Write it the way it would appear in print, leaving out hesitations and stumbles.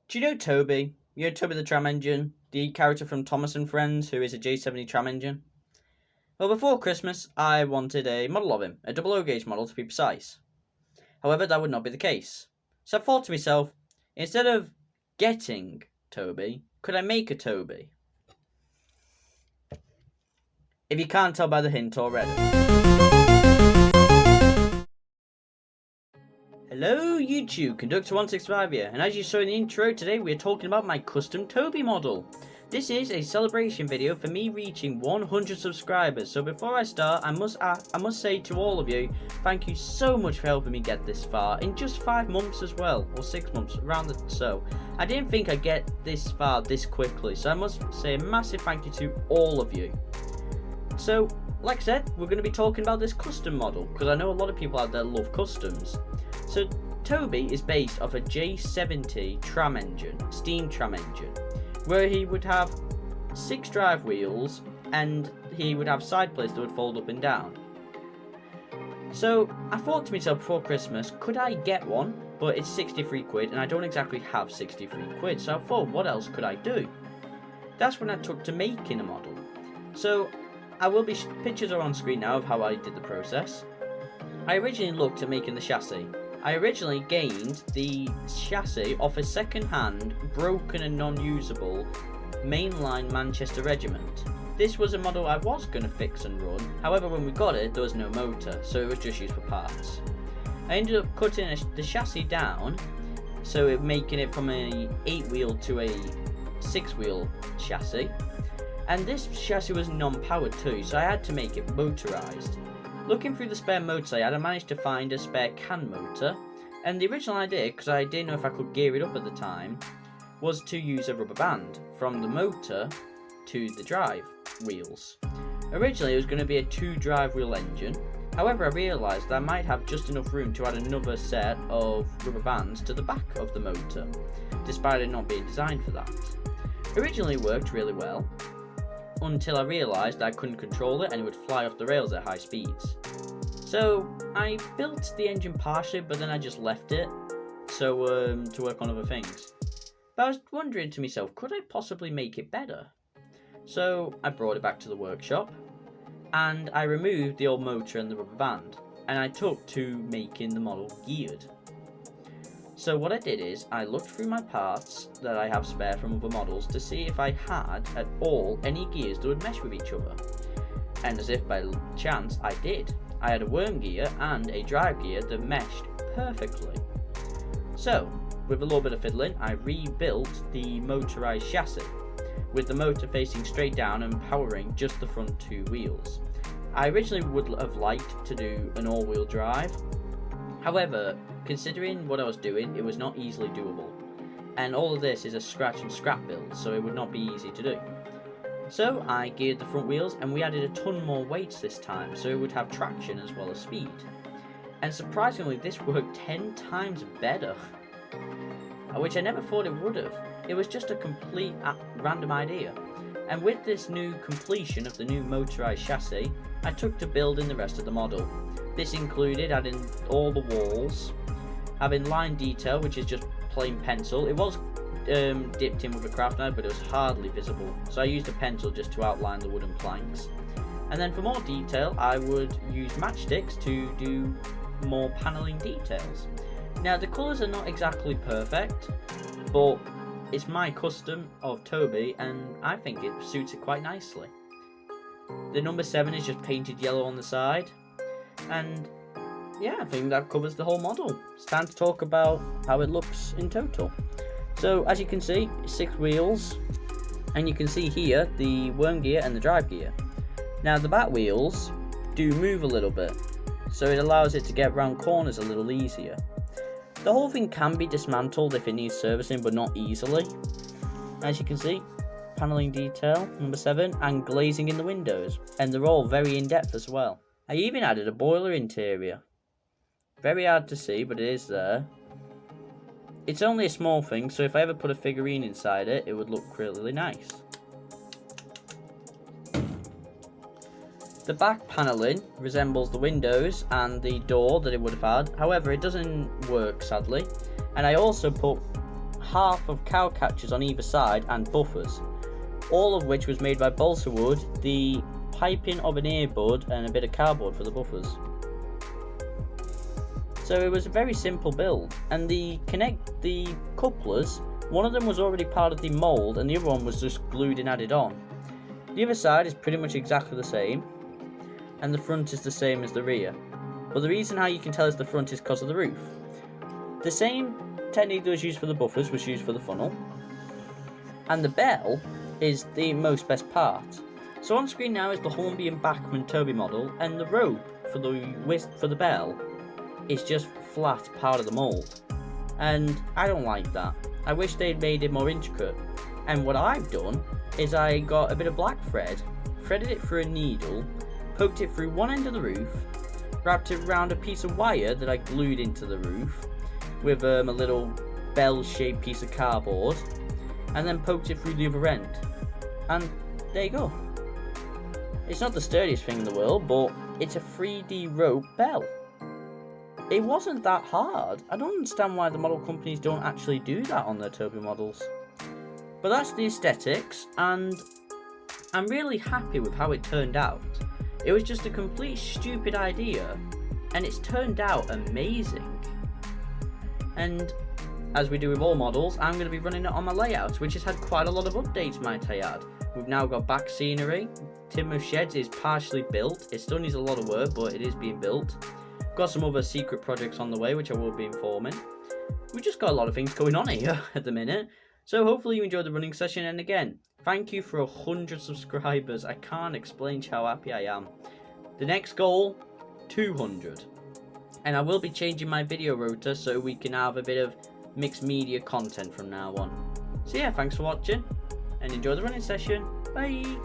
Do you know Toby? You know Toby the tram engine, the character from Thomas and Friends, who is a J70 tram engine? Well, before Christmas, I wanted a model of him, a double O gauge model to be precise. However, that would not be the case. So I thought to myself, instead of getting Toby, could I make a Toby? If you can't tell by the hint already. Hello YouTube, Conductor165 here, and as you saw in the intro, today we are talking about my custom Toby model. This is a celebration video for me reaching 100 subscribers, so before I start, I must say to all of you, thank you so much for helping me get this far, in just 5 months as well, or 6 months, around so. I didn't think I'd get this far this quickly, so I must say a massive thank you to all of you. So, like I said, we're going to be talking about this custom model, because I know a lot of people out there love customs. So Toby is based off a J70 tram engine, steam tram engine, where he would have 6 drive wheels and he would have side plates that would fold up and down. So I thought to myself before Christmas, could I get one? But it's 63 quid and I don't exactly have 63 quid, so I thought, what else could I do? That's when I took to making a model. So pictures are on screen now of how I did the process. I originally looked at making the chassis. I originally gained the chassis off a second-hand, broken and non-usable mainline Manchester regiment. This was a model I was going to fix and run, however when we got it there was no motor, so it was just used for parts. I ended up cutting the chassis down, so making it from a 8-wheel to a 6-wheel chassis, and this chassis was non-powered too, so I had to make it motorised. Looking through the spare motors I had, I managed to find a spare can motor, and the original idea, because I didn't know if I could gear it up at the time, was to use a rubber band from the motor to the drive wheels. Originally it was going to be a 2 drive wheel engine, however I realised that I might have just enough room to add another set of rubber bands to the back of the motor, despite it not being designed for that. Originally it worked really well, until I realised I couldn't control it and it would fly off the rails at high speeds. So I built the engine partially, but then I just left it to work on other things. But I was wondering to myself, could I possibly make it better? So I brought it back to the workshop and I removed the old motor and the rubber band, and I took to making the model geared. So what I did is, I looked through my parts that I have spare from other models to see if I had at all any gears that would mesh with each other. And as if by chance I did. I had a worm gear and a drive gear that meshed perfectly. So, with a little bit of fiddling, I rebuilt the motorised chassis, with the motor facing straight down and powering just the front 2 wheels. I originally would have liked to do an all-wheel drive, however, considering what I was doing, it was not easily doable, and all of this is a scratch and scrap build, so it would not be easy to do. So I geared the front wheels and we added a ton more weights this time, so it would have traction as well as speed. And surprisingly this worked 10 times better, which I never thought it would have. It was just a complete random idea. And with this new completion of the new motorised chassis, I took to building the rest of the model. This included adding all the walls, having line detail, which is just plain pencil. It was dipped in with a craft knife, but it was hardly visible, so I used a pencil just to outline the wooden planks. And then for more detail I would use matchsticks to do more panelling details. Now the colours are not exactly perfect, but it's my custom of Toby and I think it suits it quite nicely. The number 7 is just painted yellow on the side, and yeah, I think that covers the whole model. It's time to talk about how it looks in total. So as you can see, 6 wheels, and you can see here the worm gear and the drive gear. Now the back wheels do move a little bit, so it allows it to get round corners a little easier. The whole thing can be dismantled if it needs servicing, but not easily. As you can see, panelling detail, number 7, and glazing in the windows, and they're all very in depth as well. I even added a boiler interior. Very hard to see, but it is there. It's only a small thing, so if I ever put a figurine inside it, it would look really nice. The back panelling resembles the windows and the door that it would have had, however it doesn't work sadly. And I also put half of cow catchers on either side and buffers, all of which was made by balsa wood, the piping of an earbud and a bit of cardboard for the buffers. So it was a very simple build, and the couplers, one of them was already part of the mould and the other one was just glued and added on. The other side is pretty much exactly the same, and the front is the same as the rear. But the reason how you can tell is the front is because of the roof. The same technique that was used for the buffers was used for the funnel, and the bell is the most best part. So on screen now is the Hornby and Bachmann Toby model, and the rope for the bell is just flat part of the mould, and I don't like that. I wish they'd made it more intricate. And what I've done is I got a bit of black thread, threaded it through a needle, poked it through one end of the roof, wrapped it around a piece of wire that I glued into the roof with a little bell-shaped piece of cardboard, and then poked it through the other end. And there you go. It's not the sturdiest thing in the world, but it's a 3D rope bell. It wasn't that hard. I don't understand why the model companies don't actually do that on their Toby models. But that's the aesthetics, and I'm really happy with how it turned out. It was just a complete stupid idea, and it's turned out amazing. And as we do with all models, I'm going to be running it on my layout, which has had quite a lot of updates, might I add. We've now got back scenery, timber sheds is partially built, it still needs a lot of work, but it is being built. Got some other secret projects on the way, which I will be informing. We've just got a lot of things going on here at the minute. So hopefully you enjoyed the running session, and again, thank you for 100 subscribers. I can't explain how happy I am. The next goal, 200. And I will be changing my video rota so we can have a bit of mixed media content from now on. So yeah, thanks for watching, and enjoy the running session. Bye!